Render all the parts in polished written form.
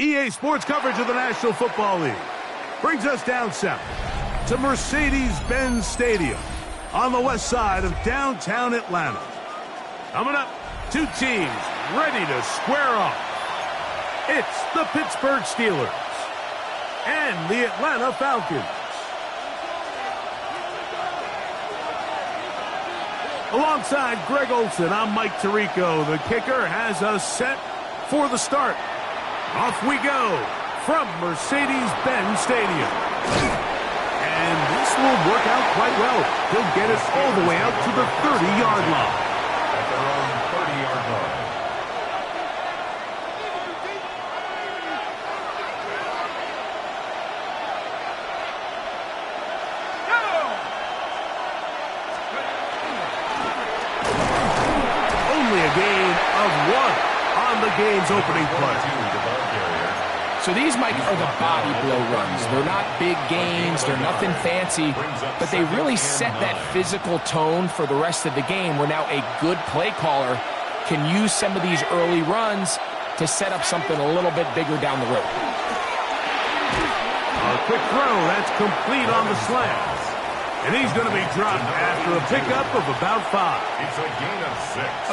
EA Sports coverage of the National Football League brings us down south to Mercedes-Benz Stadium on the west side of downtown Atlanta. Coming up, two teams ready to square off. It's the Pittsburgh Steelers and the Atlanta Falcons. Alongside Greg Olson, I'm Mike Tirico. The kicker has us set for the start. Off we go from Mercedes-Benz Stadium. And this will work out quite well. He'll get us all the way out to the 30-yard line. At their own 30-yard line. Only a gain of 1 on the game's opening play. So these, Mike, are the body blow runs. They're not big gains, they're nothing fancy, but they really set that physical tone for the rest of the game where now a good play caller can use some of these early runs to set up something a little bit bigger down the road. A quick throw, that's complete on the slant. And he's going to be dropped after a pickup of about 5. It's a gain of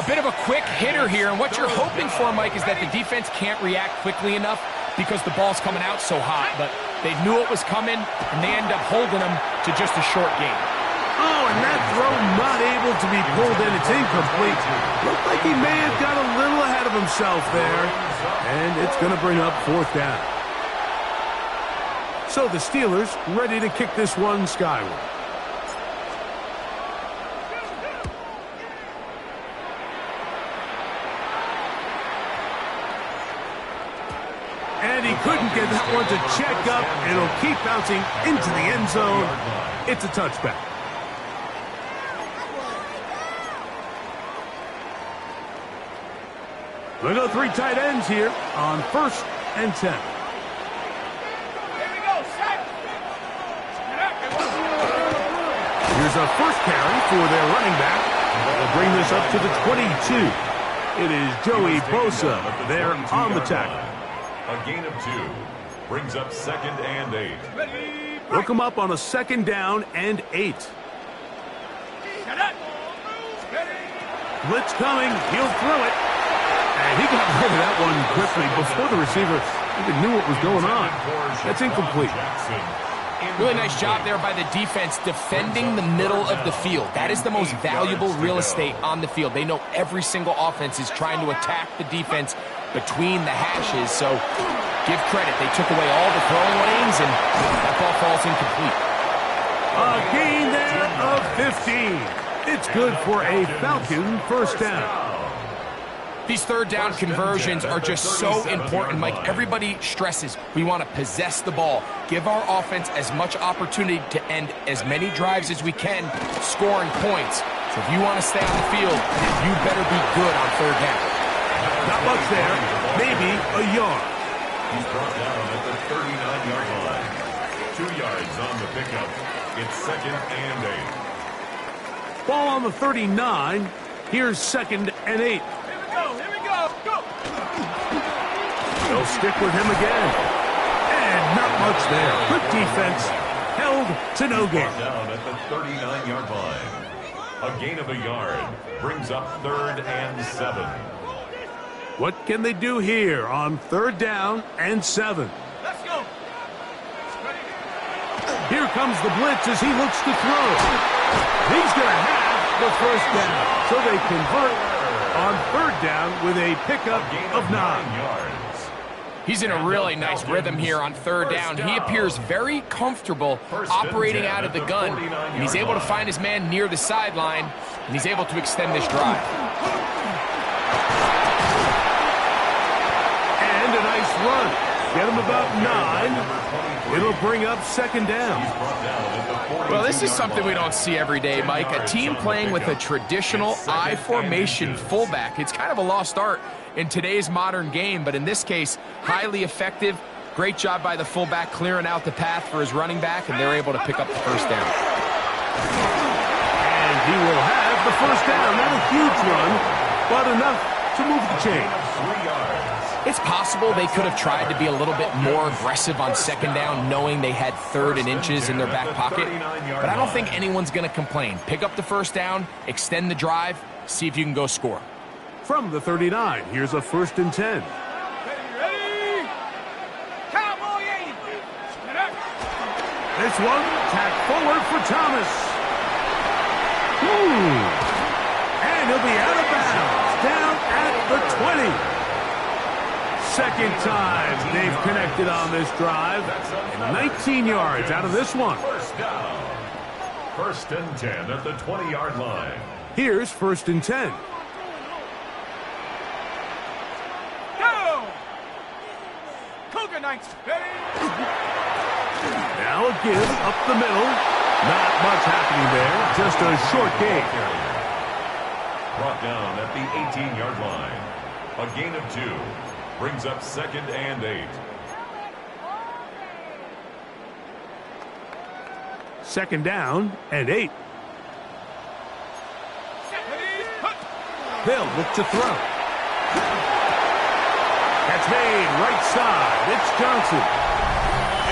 6. A bit of a quick hitter here, and what you're hoping for, Mike, is that the defense can't react quickly enough because the ball's coming out so hot, but they knew it was coming, and they end up holding them to just a short gain. Oh, and that throw not able to be pulled in. It's incomplete. Looked like he may have got a little ahead of himself there, and it's going to bring up 4th down. So the Steelers ready to kick this one skyward. And he couldn't get that one to check up. It'll keep bouncing into the end zone. It's a touchback. We'll go 3 tight ends here on 1st and 10. Here's a first carry for their running back. They'll bring this up to the 22. It is Joey Bosa there on the tackle. A gain of 2 brings up 2nd and 8. Look him up on a 2nd down and 8. Blitz coming. He'll throw it. And he got rid of that one quickly before the receiver even knew what was going on. That's incomplete. Really nice job there by the defense defending the middle of the field. That is the most valuable real estate on the field. They know every single offense is trying to attack the defense between the hashes, so give credit. They took away all the throwing lanes, and that ball falls incomplete. A gain there of 15. It's good for a Falcon first down. These 3rd down conversions are just so important, Mike. Everybody stresses we want to possess the ball, give our offense as much opportunity to end as many drives as we can, scoring points. So if you want to stay on the field, you better be good on 3rd down. Not much there, maybe a yard. He's brought down at the 39-yard line. 2 yards on the pickup. It's 2nd and 8. Ball on the 39. Here's 2nd and 8. Here we go, go! They'll stick with him again. And not much there. Good defense. Held to no gain. Down at the 39-yard line. A gain of a yard brings up 3rd and 7. What can they do here on 3rd down and 7? Let's go! Here Here comes the blitz as he looks to throw. He's going to have the first down. So they convert on third down with a pickup of 9 yards. He's in a really nice rhythm here on third down. He appears very comfortable operating out of the gun, and he's able to find his man near the sideline, and he's able to extend this drive. And a nice run. Get him about 9. It'll bring up second down. Well, this is something we don't see every day, Mike. A team playing with a traditional I formation fullback. It's kind of a lost art in today's modern game, but in this case, highly effective. Great job by the fullback clearing out the path for his running back, and they're able to pick up the first down. And he will have the first down. Not a huge run, but enough to move the chain. It's possible they could have tried to be a little bit more aggressive on second down, knowing they had third and inches in their back pocket. But I don't think anyone's going to complain. Pick up the first down, extend the drive, see if you can go score. From the 39, here's a 1st and 10. This one, tack forward for Thomas. And he'll be out of bounds, down at the 20. Second time they've connected on this drive. 19 yards out of this one. First down. 1st and 10 at the 20-yard line. Here's 1st and 10. Go! Cougar Knights, ready? Now a give up the middle. Not much happening there. Just a short gain. Brought down at the 18-yard line. A gain of 2. Brings up 2nd and 8. 2nd down and 8. They'll look to throw. That's made right side. It's Johnson.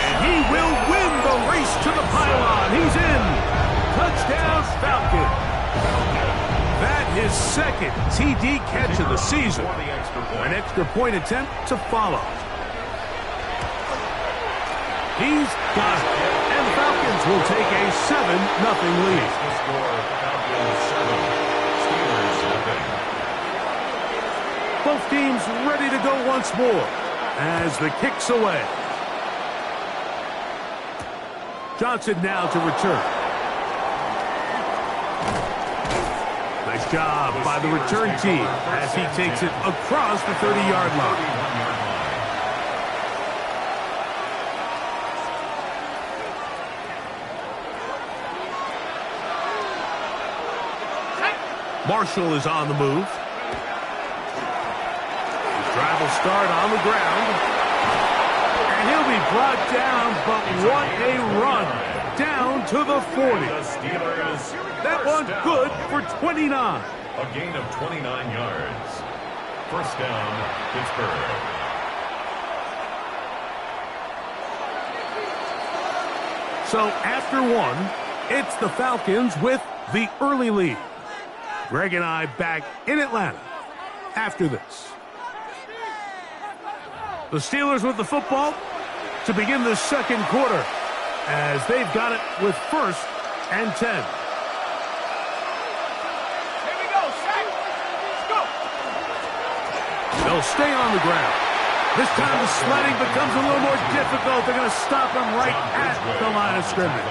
And he will win the race to the pylon. He's in. Touchdown, Falcon. That his 2nd TD catch of the season. An extra point attempt to follow. He's got it. And the Falcons will take a 7-0 lead. The score, Falcons 7, Steelers nothing. Both teams ready to go once more as the kick's away. Johnson now to return. Nice job by the return team as he takes it across the 30-yard line. Marshall is on the move. His drive will start on the ground. And he'll be brought down, but what a run. Down to the 40. That one good for 29. A gain of 29 yards. First down, Pittsburgh. So after one, it's the Falcons with the early lead. Greg and I back in Atlanta after this. The Steelers with the football to begin the second quarter as they've got it with 1st and 10. Here we go, Shaq. Let's go. They'll stay on the ground. This time the sledding becomes a little more difficult. They're going to stop him right at the line of scrimmage.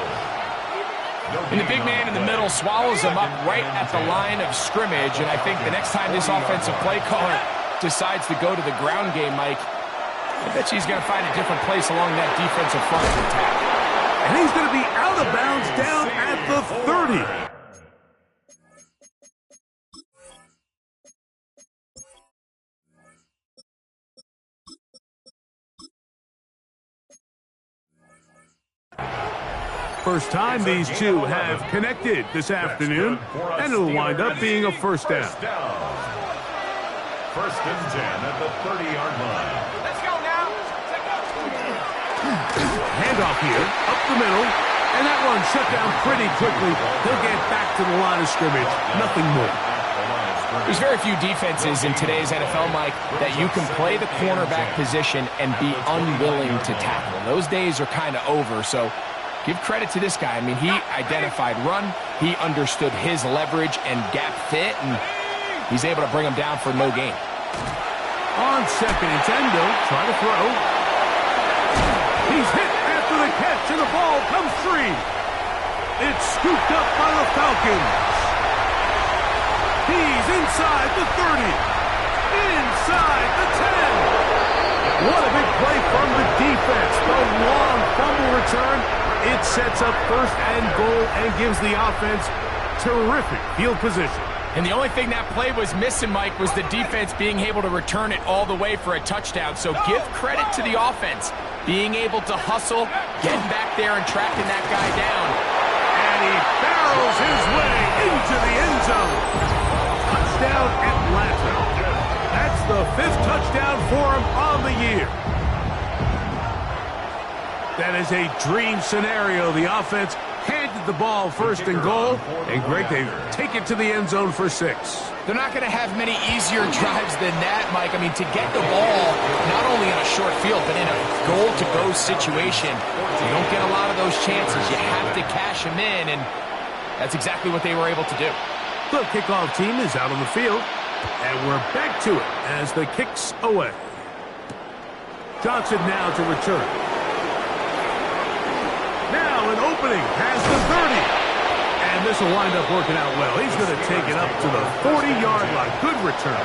And the big man in the middle swallows him up right at the line of scrimmage. And I think the next time this offensive play caller decides to go to the ground game, Mike, I bet you he's going to find a different place along that defensive front to attack. And he's going to be out of bounds down at the 30. First time these two have connected this afternoon, and it'll wind up being a first down. 1st and 10 at the 30-yard line. Let's go now. Handoff here, up the middle, and that one shut down pretty quickly. He'll get back to the line of scrimmage, nothing more. There's very few defenses in today's NFL, Mike, that you can play the cornerback position and be unwilling to tackle. Those days are kind of over, so Give credit to this guy. I mean, he identified run, he understood his leverage and gap fit, and he's able to bring him down for no gain. On 2nd and 10, they'll try to throw. He's hit after the catch, and the ball comes free. It's scooped up by the Falcons. He's inside the 30. Inside the 10. What a big play from the defense. The long fumble return. It sets up 1st and goal and gives the offense terrific field position. And the only thing that play was missing, Mike, was the defense being able to return it all the way for a touchdown. So give credit to the offense, being able to hustle, getting back there and tracking that guy down. And he barrels his way into the end zone. Touchdown Atlanta. That's the 5th touchdown for him on the year. That is a dream scenario. The offense handed the ball 1st and goal. And Greg, they take it to the end zone for 6. They're not going to have many easier drives than that, Mike. I mean, to get the ball, not only in a short field, but in a goal-to-go situation, you don't get a lot of those chances. You have to cash them in, and that's exactly what they were able to do. The kickoff team is out on the field, and we're back to it as the kick's away. Johnson now to return. Now an opening past the 30. And this will wind up working out well. He's going to take it up to the 40-yard line. Good return.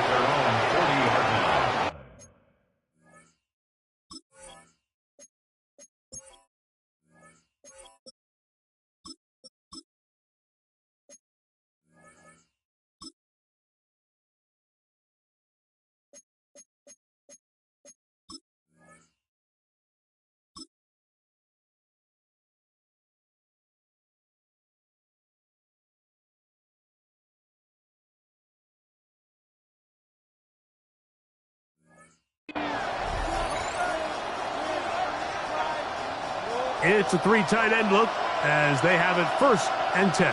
It's a 3 tight end look as they have it 1st and 10.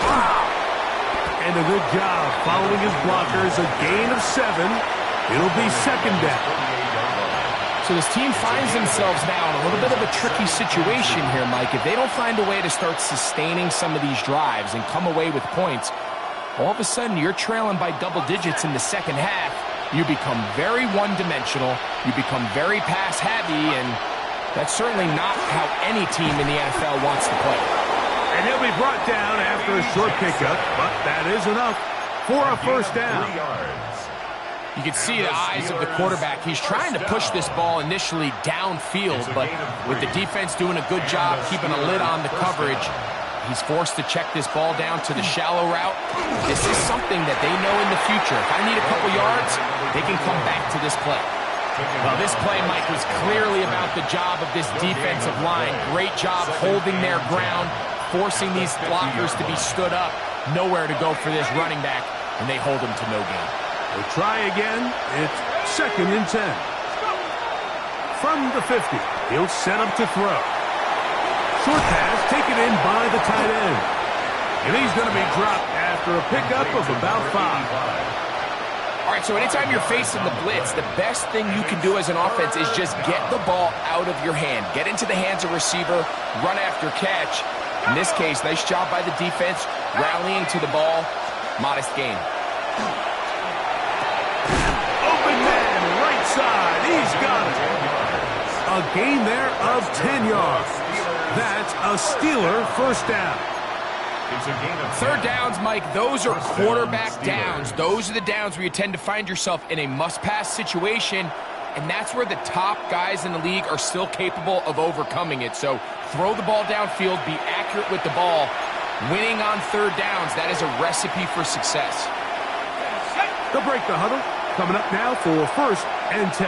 Wow. And a good job following his blockers. A gain of 7. It'll be 2nd down. So this team finds themselves now in a little bit of a tricky situation here, Mike. If they don't find a way to start sustaining some of these drives and come away with points, all of a sudden you're trailing by double digits in the 2nd half. You become very one-dimensional, you become very pass-heavy, and that's certainly not how any team in the NFL wants to play. And he'll be brought down after a short pickup, but that is enough for a 1st down. You can see the eyes of the quarterback. He's trying to push this ball initially downfield, but with the defense doing a good job keeping a lid on the coverage, he's forced to check this ball down to the shallow route. This is something that they know in the future. If I need a couple yards, they can come back to this play. Well, this play, Mike, was clearly about the job of this defensive line. Great job holding their ground, forcing these blockers to be stood up. Nowhere to go for this running back, and they hold him to no gain. We'll try again. It's 2nd and 10. From the 50, he'll set up to throw. Short pass taken in by the tight end. And he's going to be dropped after a pickup of about 5. All right, so anytime you're facing the blitz, the best thing you can do as an offense is just get the ball out of your hand. Get into the hands of receiver, run after catch. In this case, nice job by the defense, rallying to the ball. Modest gain. Open man, right side. He's got it. A gain there of 10 yards. That's a Steeler 1st down. It's a gain of 3rd downs, Mike, those are quarterback downs. Those are the downs where you tend to find yourself in a must-pass situation, and that's where the top guys in the league are still capable of overcoming it. So throw the ball downfield, be accurate with the ball. Winning on 3rd downs, that is a recipe for success. They'll break the huddle. Coming up now for 1st and 10.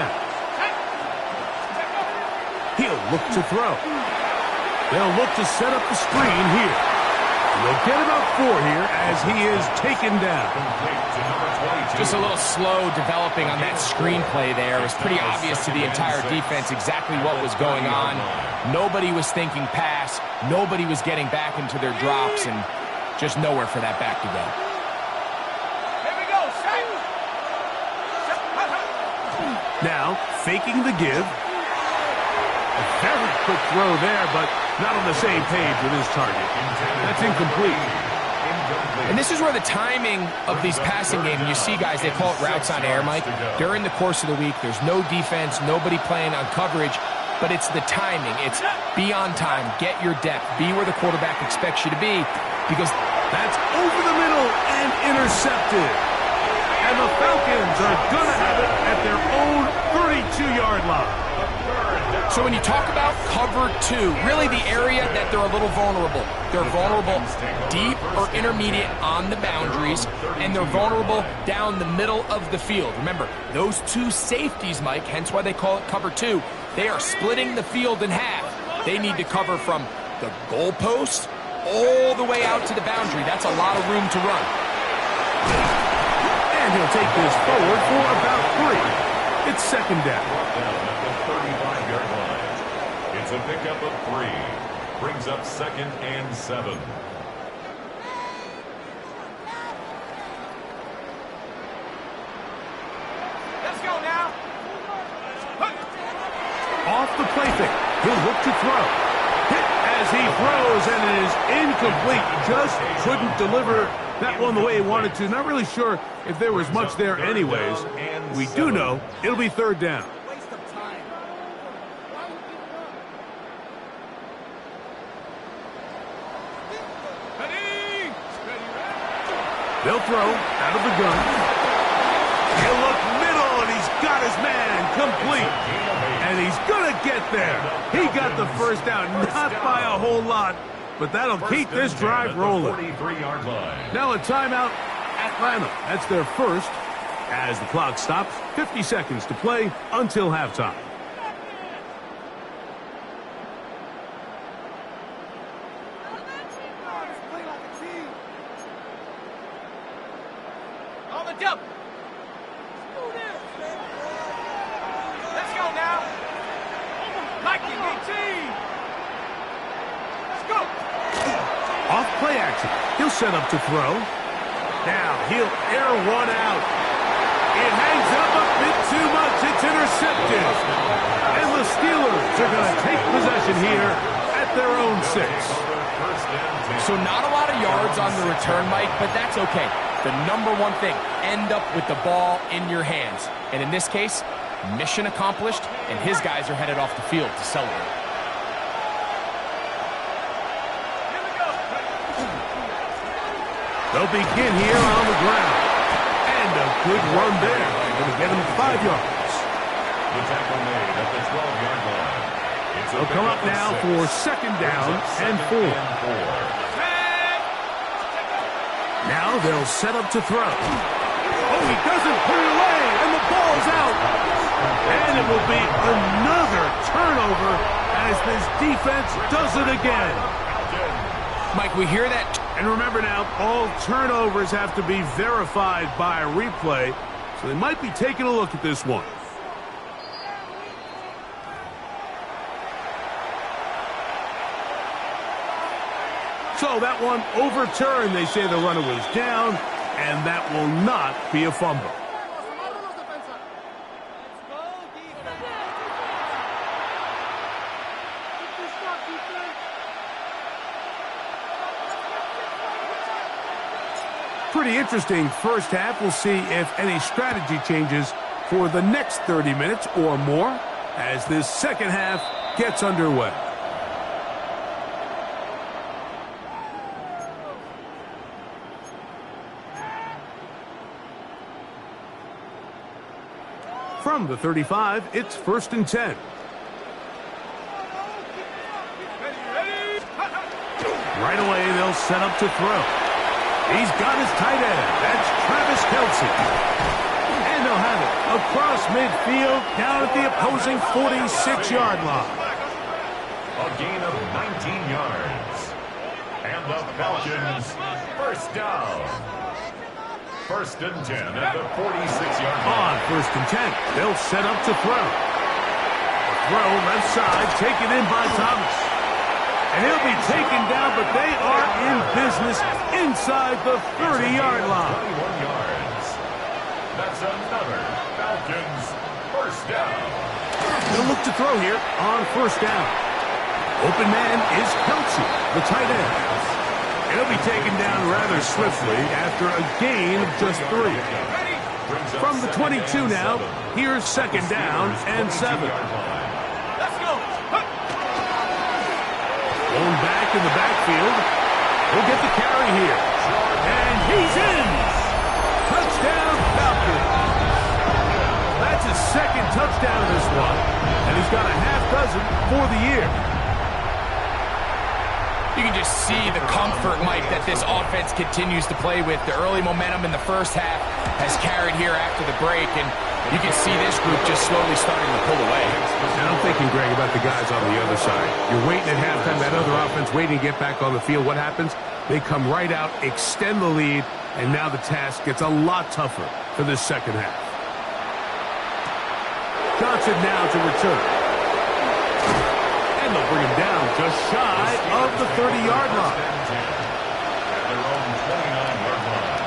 He'll look to throw. They'll look to set up the screen here. They'll get about 4 here as he is taken down. Just a little slow developing on that screenplay there. It was pretty obvious to the entire defense exactly what was going on. Nobody was thinking pass. Nobody was getting back into their drops, and just nowhere for that back to go. Here we go, set. Now, faking the give. A very quick throw there, but not on the same page with his target. That's incomplete. And this is where the timing of these passing games, you see guys, they call it routes on air, Mike. During the course of the week, there's no defense, nobody playing on coverage, but it's the timing. It's be on time, get your depth, be where the quarterback expects you to be, because that's over the middle and intercepted. And the Falcons are going to have it at their own 32-yard line. So when you talk about cover two, really the area that they're a little vulnerable. They're vulnerable deep or intermediate on the boundaries, and they're vulnerable down the middle of the field. Remember, those two safeties, Mike, hence why they call it cover two, they are splitting the field in half. They need to cover from the goalpost all the way out to the boundary. That's a lot of room to run. And he'll take this forward for about 3. It's second down. It's a pickup of 3. Brings up 2nd and 7. Let's go now. Off the play fake. He'll look to throw. Hit as he throws, and it is incomplete. Just couldn't deliver that one the way he wanted to. Not really sure if there was much there anyways. We do know it'll be 3rd down. They'll throw out of the gun. He'll look middle, and he's got his man complete. And he's going to get there. He got the first down, not by a whole lot, but that'll keep this drive rolling. Now a timeout, Atlanta. That's their first. As the clock stops, 50 seconds to play until halftime. On the double. Let's go now. Mikey, 18. Let's go. Off play action. He'll set up to throw. Now he'll air one out. It hangs up a bit too much. It's intercepted. And the Steelers are going to take possession here at their own 6. So not a lot of yards on the return, Mike, but that's okay. The number one thing, end up with the ball in your hands. And in this case, mission accomplished, and his guys are headed off the field to celebrate. Here we go. They'll begin here on the ground. And a good run there. They're going to get him 5 yards. The tackle made at the 12-yard line. They'll come up now for 2nd down and 4. Now they'll set up to throw. Oh, he doesn't put it away, and the ball's out. And it will be another turnover as this defense does it again. Mike, we hear that. And remember now, all turnovers have to be verified by a replay, so they might be taking a look at this one. So that one overturned. They say the runner was down, and that will not be a fumble. Pretty interesting first half. We'll see if any strategy changes for the next 30 minutes or more as this second half gets underway. From the 35, it's 1st and 10. Right away, they'll set up to throw. He's got his tight end. That's Travis Kelce. And they'll have it across midfield down at the opposing 46-yard line. A gain of 19 yards. And the Falcons, first down. 1st and 10 at the 46-yard line. On 1st and 10, they'll set up to throw. The throw left side, taken in by Thomas. And he'll be taken down, but they are in business inside the 30-yard line. 21 yards. That's another Falcons first first down. They'll look to throw here on first down. Open man is Kelsey, the tight end. He'll be taken down rather swiftly after a gain of just 3. From the 22 now, here's second down and 7. Let's go. Going back in the backfield. He'll get the carry here. And he's in. Touchdown, Falcons. That's his second touchdown of this one. And he's got a half dozen for the year. You can just see the comfort, Mike, that this offense continues to play with. The early momentum in the first half has carried here after the break, and you can see this group just slowly starting to pull away. And I'm thinking, Greg, about the guys on the other side. You're waiting at halftime, that other offense waiting to get back on the field. What happens? They come right out, extend the lead, and now the task gets a lot tougher for this second half. Johnson now to return. And they'll bring him down just shy of the 30-yard line. At their own 29-yard line.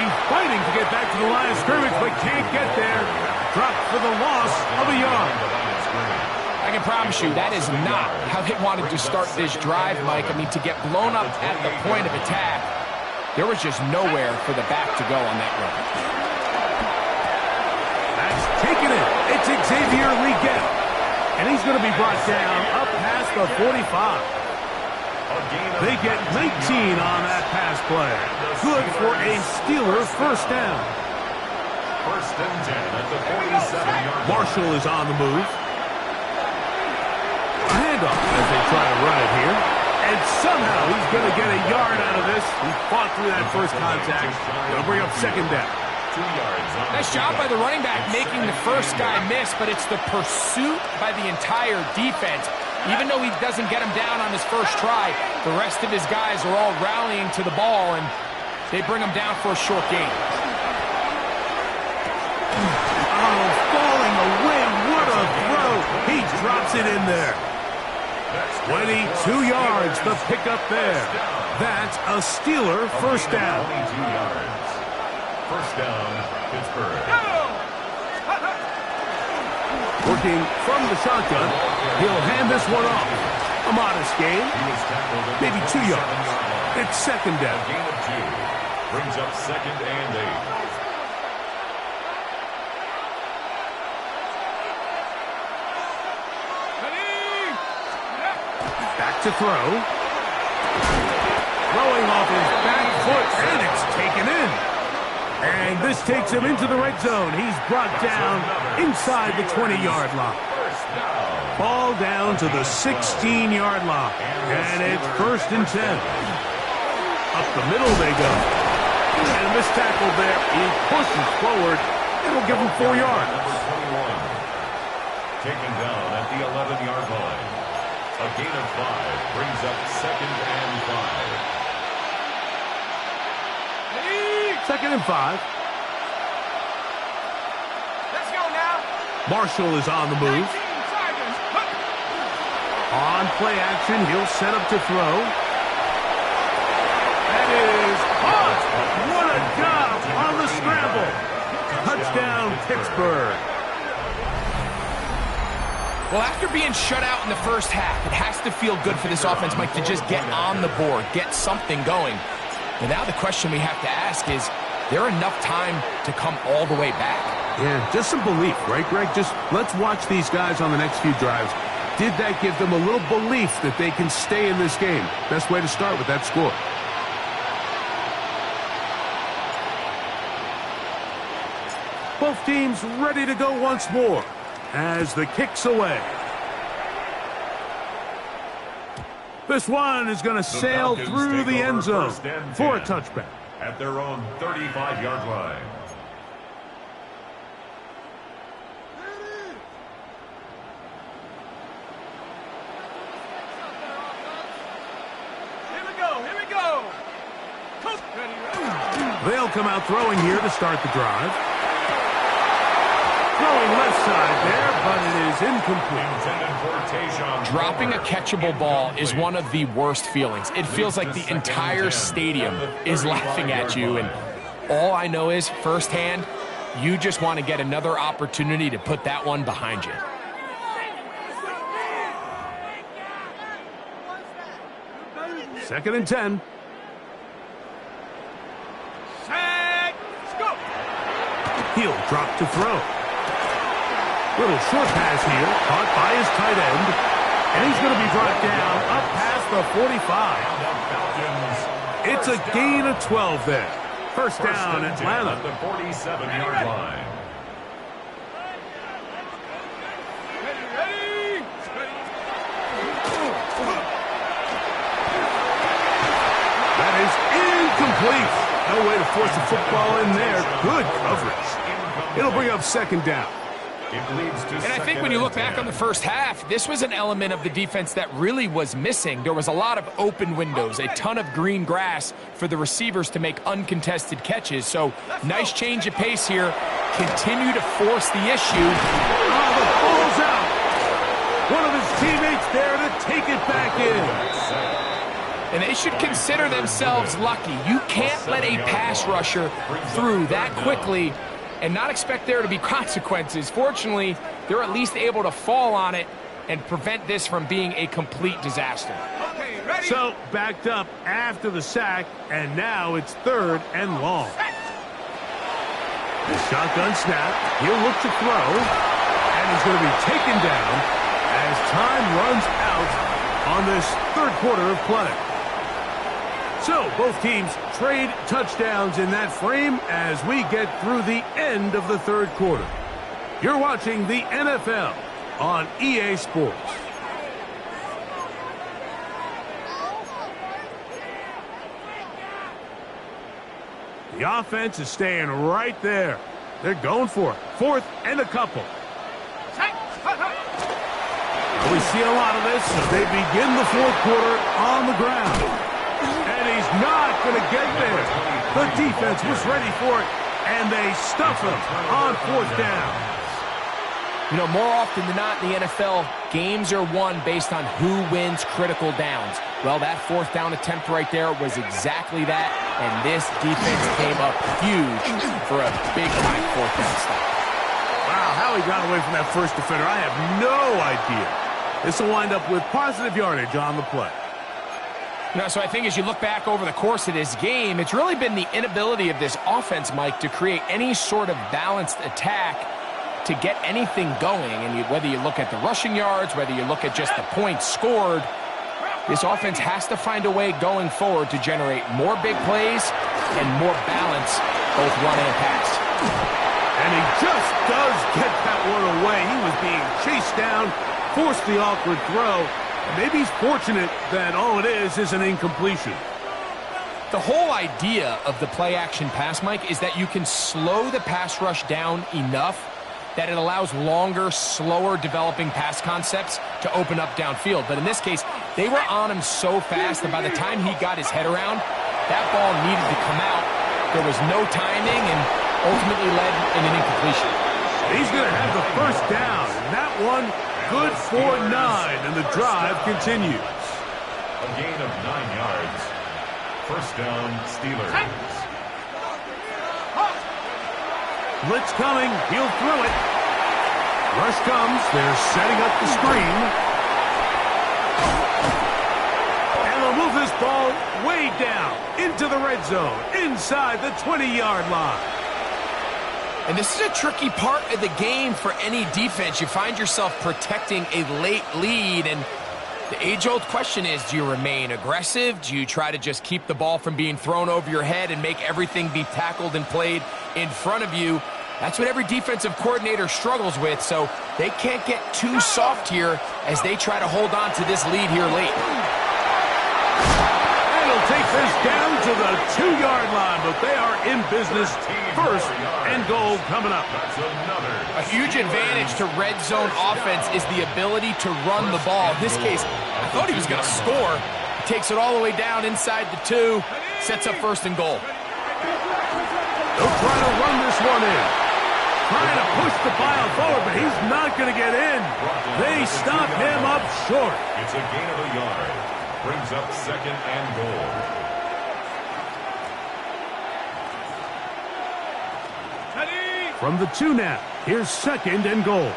He's fighting to get back to the line of scrimmage, but can't get there. Dropped for the loss of a yard. I can promise you that is not how they wanted to start this drive, Mike. I mean, to get blown up at the point of attack, there was just nowhere for the back to go on that run. That's taken it. It's Xavier Leggett. And he's going to be brought down up past the 45. They get 19 on that pass play. Good for a Steeler first down. First and 10 at the 47-yard line. Marshall is on the move. A handoff as they try to run it here. And somehow he's going to get a yard out of this. He fought through that first contact. They'll bring up second down. 2 yards on Nice job by the running back making the first guy miss, but it's the pursuit by the entire defense. Even though he doesn't get him down on his first try, the rest of his guys are all rallying to the ball, and they bring him down for a short gain. Oh, falling away. What a throw. He drops it in there. 22 yards, the pickup there. That's a Steeler first down. 22 yards. First down, Pittsburgh. Working from the shotgun, he'll hand this one off. A modest gain, maybe 2 yards. It's second down. Gain of 2. Brings up second and 8. Back to throw. Throwing off his back foot, and it's taken in. And this takes him into the red zone. He's brought down inside the 20-yard line. Ball down to the 16-yard line. And it's first and 10. Up the middle they go. And a missed tackle there. He pushes forward. It'll give him 4 yards. Taken down at the 11-yard line. A gain of 5 brings up second and 5. Second and 5. Let's go now. Marshall is on the move. On play action, he'll set up to throw. That is caught. What a job on the scramble. Touchdown, Pittsburgh. Well, after being shut out in the first half, it has to feel good for this offense, Mike, to just get on the board, get something going. And now the question we have to ask is there enough time to come all the way back? Yeah, just some belief, right, Greg? Just let's watch these guys on the next few drives. Did that give them a little belief that they can stay in this game? Best way to start with that score. Both teams ready to go once more as the kick's away. This one is going to sail through the end zone for a touchback. At their own 35-yard line. Here we go. They'll come out throwing here to start the drive. Throwing left side there, but it is incomplete. Dropping a catchable ball is one of the worst feelings. It feels like the entire stadium is laughing at you, and all I know is, firsthand, you just want to get another opportunity to put that one behind you. Second and 10. Set, let's go. He'll drop to throw. Little short pass here, caught by his tight end. And he's going to be brought down up past the 45. It's a gain of 12 there. First down, Atlanta. At the 47-yard line. Ready. That is incomplete. No way to force the football in there. Good coverage. It'll bring up second down. And I think when you look back on the first half, this was an element of the defense that really was missing. There was a lot of open windows, a ton of green grass for the receivers to make uncontested catches. So nice change of pace here. Continue to force the issue. Oh, the ball's out. One of his teammates there to take it back in. And they should consider themselves lucky. You can't let a pass rusher through that quickly and not expect there to be consequences. Fortunately, they're at least able to fall on it and prevent this from being a complete disaster. Okay, ready. So, backed up after the sack, and now it's third and long. The shotgun snap, he'll look to throw, and he's going to be taken down as time runs out on this third quarter of play. So, both teams trade touchdowns in that frame as we get through the end of the third quarter. You're watching the NFL on EA Sports. The offense is staying right there. They're going for it. Fourth and a couple. We see a lot of this as they begin the fourth quarter on the ground. And he's not going to get there. The defense was ready for it, and they stuff him on fourth down. You know, more often than not in the NFL, games are won based on who wins critical downs. Well, that fourth down attempt right there was exactly that, and this defense came up huge for a big-time fourth down stop. Wow, how he got away from that first defender, I have no idea. This will wind up with positive yardage on the play. You know, so I think as you look back over the course of this game, it's really been the inability of this offense, Mike, to create any sort of balanced attack to get anything going. And whether you look at the rushing yards, whether you look at just the points scored, this offense has to find a way going forward to generate more big plays and more balance, both run and pass. And he just does get that one away. He was being chased down, forced the awkward throw. Maybe he's fortunate that all it is an incompletion. The whole idea of the play-action pass, Mike, is that you can slow the pass rush down enough that it allows longer, slower developing pass concepts to open up downfield. But in this case, they were on him so fast that by the time he got his head around, that ball needed to come out. There was no timing and ultimately led in an incompletion. He's going to have the first down, and that one good for 9, and the drive continues. A gain of 9 yards. First down, Steelers. Blitz coming. He'll throw it. Rush comes. They're setting up the screen. And they'll move this ball way down into the red zone, inside the 20-yard line. And this is a tricky part of the game for any defense. You find yourself protecting a late lead, and the age-old question is, do you remain aggressive? Do you try to just keep the ball from being thrown over your head and make everything be tackled and played in front of you? That's what every defensive coordinator struggles with, so they can't get too soft here as they try to hold on to this lead here late. They'll take this down to the 2-yard line, but they are in business. First and goal coming up. A huge advantage to red zone offense is the ability to run the ball. In this case, I thought he was going to score. He takes it all the way down inside the 2, sets up first and goal. They'll try to run this one in. trying to push the pile forward, but he's not going to get in. They stop him up short. It's a gain of a yard. Brings up second and goal. From the 2 now, here's second and goal.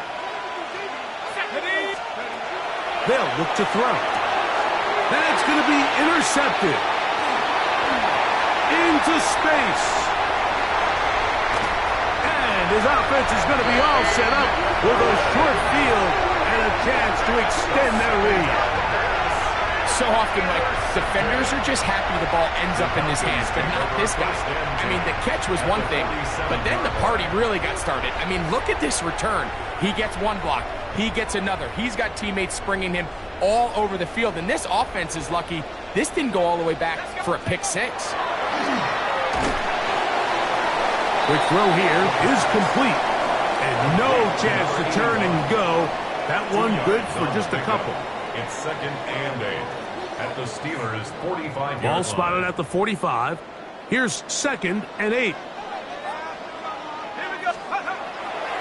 They'll look to throw. That's going to be intercepted. Into space. And his offense is going to be all set up with a short field and a chance to extend their lead. So often, Mike, defenders are just happy the ball ends up in his hands, but not this guy. I mean, the catch was one thing, but then the party really got started. I mean, look at this return. He gets one block. He gets another. He's got teammates springing him all over the field, and this offense is lucky. This didn't go all the way back for a pick 6. Quick throw here is complete. And no chance to turn and go. That one good for just a couple. It's second and 8 at the Steelers' 45-yard line. Ball spotted at the 45. Here's second and 8.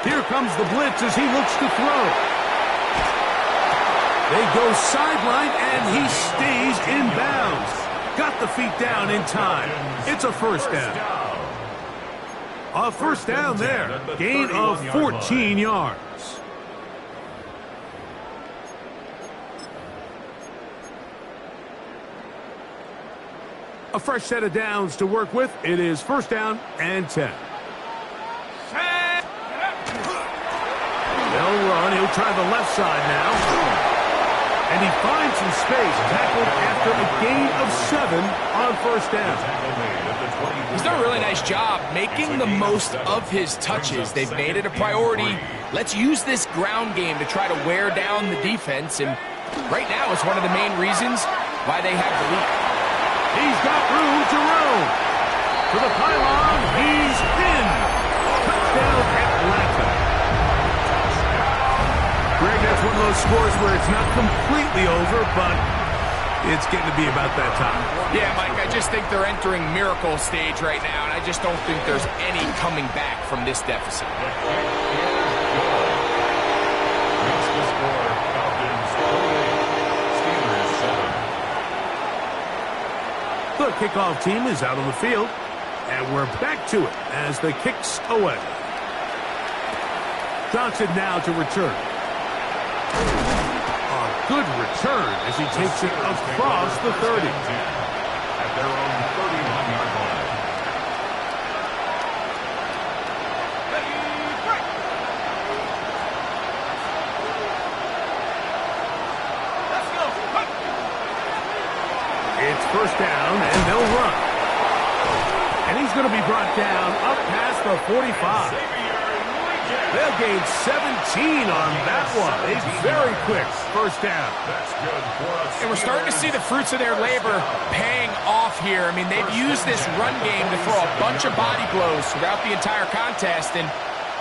Here comes the blitz as he looks to throw. They go sideline, and he stays in bounds. Got the feet down in time. It's a first down. A first down there. Gain of 14 yards. A fresh set of downs to work with. It is first down and 10. They'll run. He'll try the left side now. And he finds some space. Tackled after a gain of 7 on first down. He's done a really nice job making the most of his touches. They've made it a priority. Let's use this ground game to try to wear down the defense. And right now, it's one of the main reasons why they have the lead. He's got room to roam. To the pylon, he's in. Touchdown, Atlanta. Greg, that's one of those scores where it's not completely over, but it's getting to be about that time. Yeah, Mike, I just think they're entering miracle stage right now, and I just don't think there's any coming back from this deficit. Makes the score Falcons 48, Steelers 7. The kickoff team is out on the field, and we're back to it as the kick's away. Johnson now to return. A good return as he takes it across the 30. At their own 31-yard line. It's first down, and they'll run. And he's going to be brought down up past the 45. They'll gain 17 on that one. A very quick first down. And we're starting to see the fruits of their labor paying off here. I mean, they've used this run game to throw a bunch of body blows throughout the entire contest. And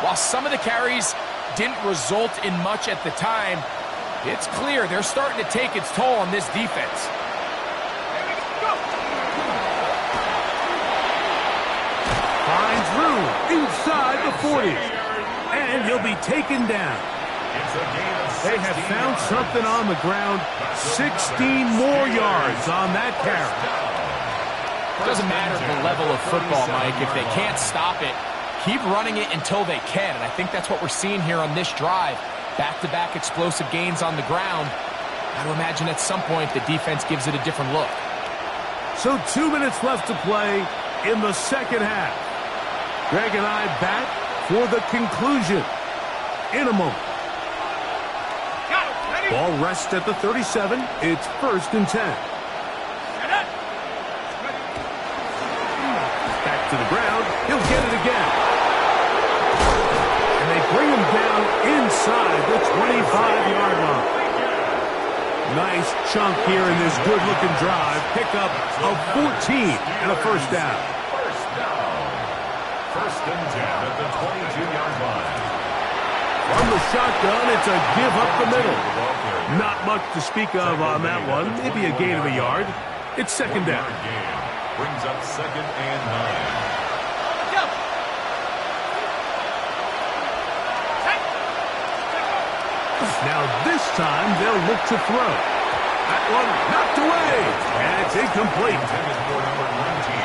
while some of the carries didn't result in much at the time, it's clear they're starting to take its toll on this defense. Finds room inside the 40. And he'll be taken down. They have found something on the ground. 16 more yards on that carry. It doesn't matter the level of football, Mike. If they can't stop it, keep running it until they can. And I think that's what we're seeing here on this drive. Back-to-back explosive gains on the ground. I would imagine at some point the defense gives it a different look. So 2 minutes left to play in the second half. Greg and I back for the conclusion in a moment. Ball rests at the 37. It's first and 10. Back to the ground. He'll get it again. And they bring him down inside the 25-yard line. Nice chunk here in this good-looking drive. Pickup of 14 and a first down. First and 10 at the 22-yard line. From the shotgun, it's a give up the middle. Not much to speak of on that one. Maybe a gain of a yard. It's second down. Brings up second and 9. This time, they'll look to throw. That one knocked away, and it's incomplete.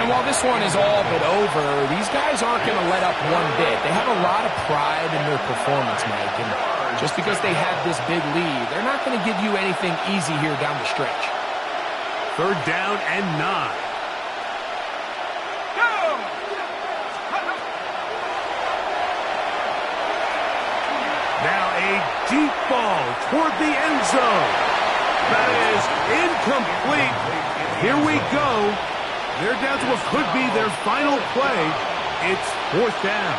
And while this one is all but over, these guys aren't going to let up one bit. They have a lot of pride in their performance, Mike. And just because they have this big lead, they're not going to give you anything easy here down the stretch. 3rd down and 9. Now a deep ball toward the end zone. That is incomplete. Here we go. They're down to what could be their final play. It's 4th down.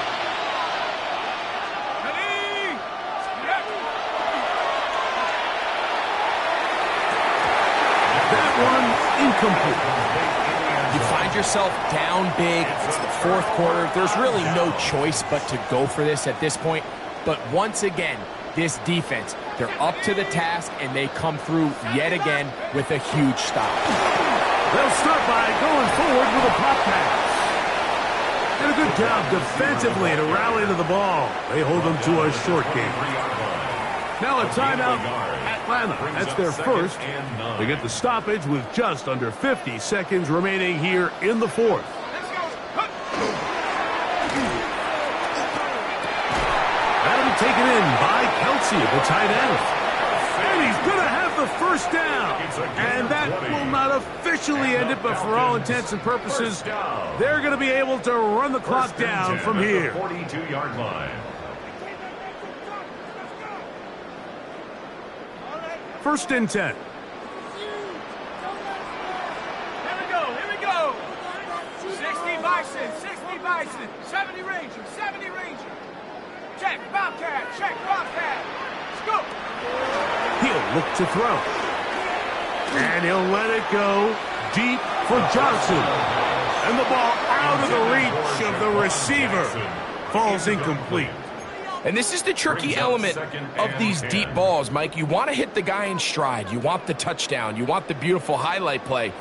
That one incomplete. You find yourself down big. It's the 4th quarter. There's really no choice but to go for this at this point. But once again, this defense, they're up to the task, and they come through yet again with a huge stop. They'll start by going forward with a pop pass. Did a good job defensively to rally to the ball. They hold them to a short game. Now a timeout, Atlanta. That's their first. They get the stoppage with just under 50 seconds remaining here in the 4th. Taken in by Kelsey, the tight end. And he's going to have the 1st down. And that will not officially end it, but for all intents and purposes, they're going to be able to run the clock down from here. 42-yard line. 1st and 10. Here we go. 60 Bison, 70 Ranger. Check, Bobcat. Scoop. He'll look to throw. And he'll let it go deep for Johnson. And the ball out of the reach of the receiver. Falls incomplete. And this is the tricky element of these deep balls, Mike. You want to hit the guy in stride. You want the touchdown. You want the beautiful highlight play.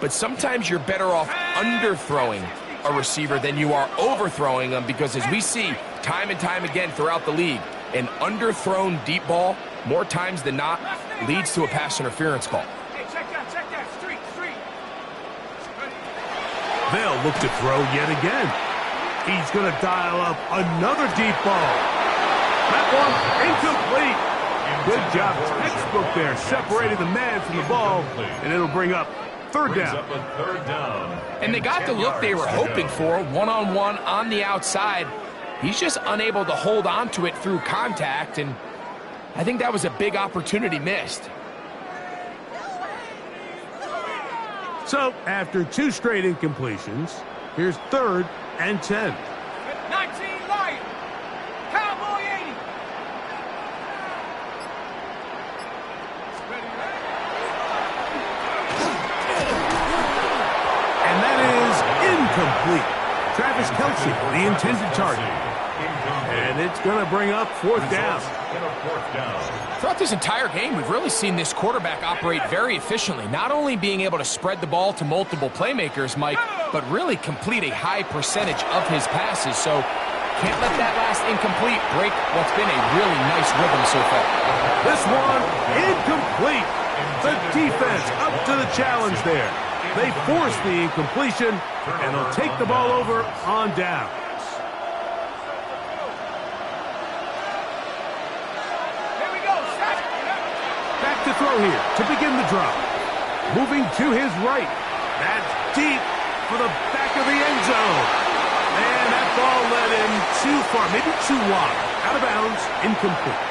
But sometimes you're better off underthrowing a receiver than you are overthrowing them, because as we see time and time again throughout the league, an underthrown deep ball, more times than not, leads to a pass interference call. Hey, check that. Street. They'll look to throw yet again. He's going to dial up another deep ball. That one incomplete. Good job, textbook there, separating the man from the ball, and it'll bring up 3rd down. And they got the look they were hoping for, one-on-one on the outside. He's just unable to hold on to it through contact, and I think that was a big opportunity missed. So, after 2 straight incompletions, here's 3rd and 10. 19 Lion. Cowboy 80. And that is incomplete. Travis Kelsey, the intended target. And it's going to bring up 4th down. Throughout this entire game, we've really seen this quarterback operate very efficiently, not only being able to spread the ball to multiple playmakers, Mike, but really complete a high percentage of his passes. So can't let that last incomplete break what's been a really nice rhythm so far. This one incomplete. The defense up to the challenge there. They force the incompletion, and they'll take the ball over on downs. Here we go. Back to throw here to begin the drive. Moving to his right. That's deep for the back of the end zone. And that ball led him too far, maybe too wide. Out of bounds, incomplete.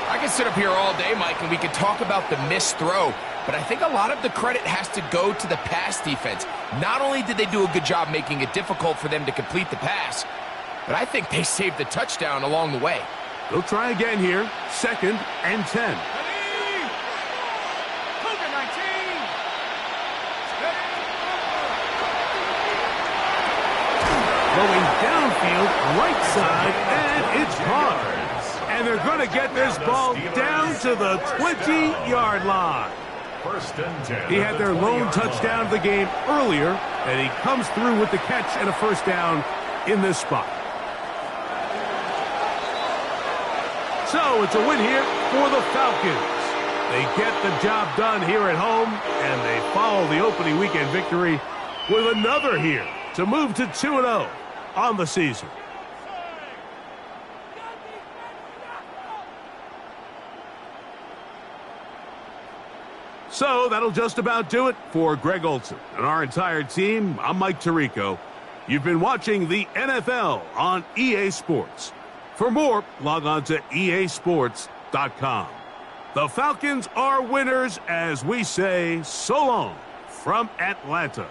I can sit up here all day, Mike, and we can talk about the missed throw, but I think a lot of the credit has to go to the pass defense. Not only did they do a good job making it difficult for them to complete the pass, but I think they saved the touchdown along the way. They'll try again here. 2nd and 10. Going downfield, right side, and it's caught. And they're going to get this ball down to the 20-yard line. 1st and 10. He had their lone touchdown of the game earlier, and he comes through with the catch and a 1st down in this spot. So it's a win here for the Falcons. They get the job done here at home, and they follow the opening weekend victory with another here to move to 2-0 on the season. So that'll just about do it for Greg Olson and our entire team. I'm Mike Tirico. You've been watching the NFL on EA Sports. For more, log on to easports.com. The Falcons are winners as we say so long from Atlanta.